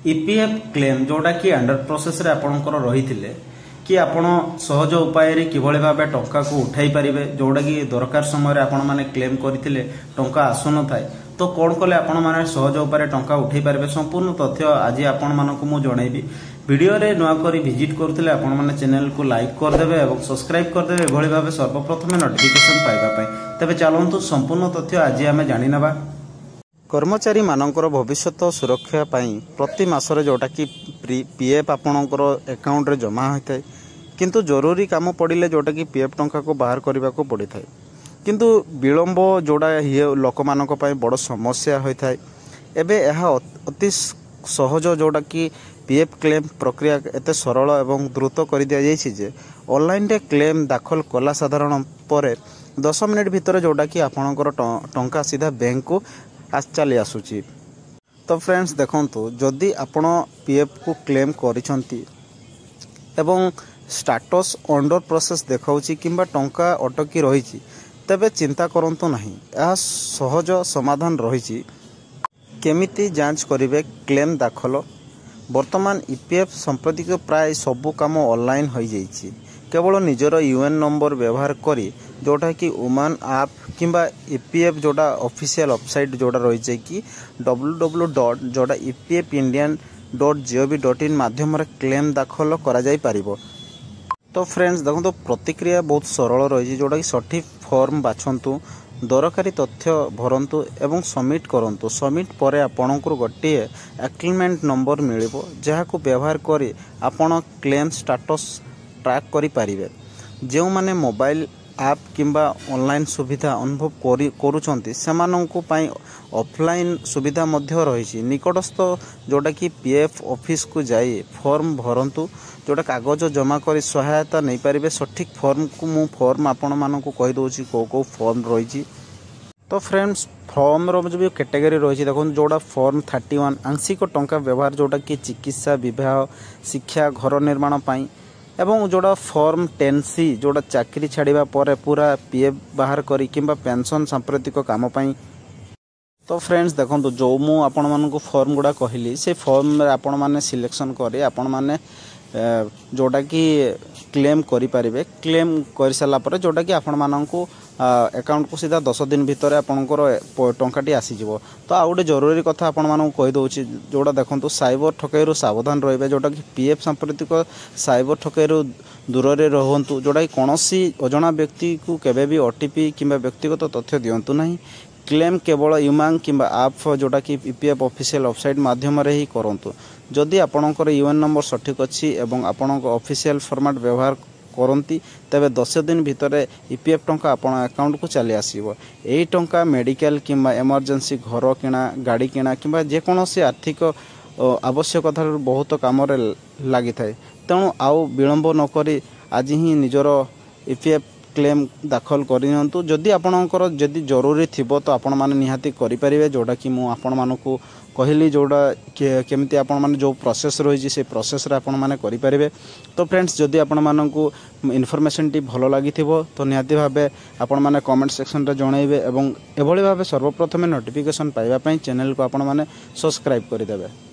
EPF claim जोटा कि under process रे आपणकर रही कि आपण सहज उपाय किभଳି भाबे टंका को उठाई पारिबे जोटा कि दरकार समय आपण माने क्लेम करथिले टंका आसु न थाए तो कोन कले आपण माने सहज उपाय टंका उठाई पारिबे संपूर्ण तथ्य आज आपण मानकु मु जणैबी वीडियो रे नुआ करी विजिट करथिले आपण माने चैनल को लाइक कर देबे एवं सब्सक्राइब कर देबे एभଳି भाबे सर्वप्रथम नोटिफिकेशन पाइबा पई तबे चलंतु संपूर्ण तथ्य आज आमे जानि नबा। कर्मचारी मानकर भविष्य सुरक्षा पाई प्रति मासरे जोटा कि पीएफ आपणकर अकाउंट रे जमा होता है किंतु जरूरी काम पड़े जोटा कि पीएफ टंका को बाहर करने को पड़ी था किंतु विलंब जोड़ा लोक मान बड़ समस्या होता है। एबे यह अति सहज जोटा कि पीएफ क्लेम प्रक्रिया एते सरल एवं द्रुत कर दि जाए ऑनलाइन रे क्लेम दाखल कला साधारण पर 10 मिनिट भितर जोटा कि आपणकर टंका सीधा बैंक को चली आसुची। तो फ्रेंड्स देखंतु जदि आपण पीएफ को क्लेम करिसंती एवं स्टेटस अंडर प्रोसेस देखाउची किंबा टंका अटकी रही तेबे चिंता करंतु नहीं, यह सहज समाधान रही। केमिति जांच करिवे क्लेम दाखल वर्तमान ईपीएफ संप्रति प्राय सबु काम ऑनलाइन हो जाइछि केवल निजर यूएन नंबर व्यवहार करी जोटा कि उमान ऐप किंबा ईपीएफ जोटा ऑफिशियल वेबसाइट जोटा रही कि www.epfindian.gov.in माध्यम क्लेम दाखल करा जाई पारिबो। तो फ्रेंड्स देखो तो प्रतिक्रिया बहुत सरल रही जोटा कि सठिक फॉर्म बाछंतु दरकारी तथ्य भरंतु एवं सबमिट करंतु सबमिट पर आपणकर गोटे एग्रीमेंट नंबर मिलिबो जहाको व्यवहार करी आपण क्लेम स्टेटस ट्रैक करि पारिबे। जो माने मोबाइल ऐप किंबा ऑनलाइन सुविधा अनुभव करुचंती सेमानंकु पाई ऑफलाइन सुविधा मध्य रही निकटस्थ जोटा कि पीएफ ऑफिस को जाई फॉर्म भरंतु जोटा कागज जमा करी सहायता नहीं पारिबे। सठिक फॉर्म को मु फॉर्म आपण मानकु कहि दोछि को फॉर्म रही। तो फ्रेंड्स फॉर्म रो जो कैटेगरी रही देखो जोड़ा फॉर्म 31 आंशिक टंका व्यवहार जोटा कि चिकित्सा विवाह शिक्षा घर निर्माण पाई एवं जोड़ा फॉर्म 10C जोड़ा चाकरी छाड़िबा पर पूरा पीएफ बाहर करी किंबा पेंशन सांप्रतिक काम पाई। तो फ्रेंड्स देखो जो मु आपण मानकु फॉर्म गुड़ा कहली से फॉर्म आपण माने सिलेक्शन करे आपण माने जोटा कि क्लेम करि पारिबे। क्लेम कर साला पर जोटा कि आपण मानकु अकाउंट को सीधा 10 दिन भितर आपणकर टंकाटी आसीजिवो। तो आ गोटे जरूरी कथा आपण मानकु कहि दोछि जोटा देखंतु साइबर ठकैरु सावधान रहिबे जोटा कि पीएफ सांप्रतिक साइबर ठकैरु दूर रे रहंतु जोटा कि कोनोसी अजणा व्यक्ति को केबे भी ओटीपी किंबा व्यक्तिगत तथ्य दियंतु नहीं। क्लेम केवल यूमांग किंबा ऐप जोटा कि ईपीएफ ऑफिशियल वेबसाइट माध्यम रे ही करंतु। जदि आपणकर यूएन नंबर सठिक अछि एवं आपणक ऑफिशियल फॉर्मेट व्यवहार करती तेबे 10 दिन भितर ईपीएफ टंका आपण अकाउंट को चली आसीबो। एही टंका मेडिकल किंबा इमरजेंसी घर किना गाड़ी किना किंबा जे कोनोसी आर्थिक आवश्यकता बहुत काम रे लागि थाए। तेणु आउ विलंब न करी आज ही निजर ईपीएफ क्लेम दाखल करनियंतु। जदि आपणकर जदि जरूरी थिबो तो आपण माने निहाती करि परिबे जोटा कि मु आपण मानकु कहली जोड़ा केमिति आपण माने जो प्रोसेस रही से प्रोसेस रे आपण माने करि परिबे। तो फ्रेंड्स जदि आपण मानकु इन्फॉर्मेशन टी भलो लागिथिबो तो निहाती भाबे आपण माने कमेंट सेक्शन रे जणाइबे एवं एभली भाबे सर्वप्रथम नोटिफिकेशन पाइबा पई चैनल को आपण माने सब्सक्राइब करि देबे।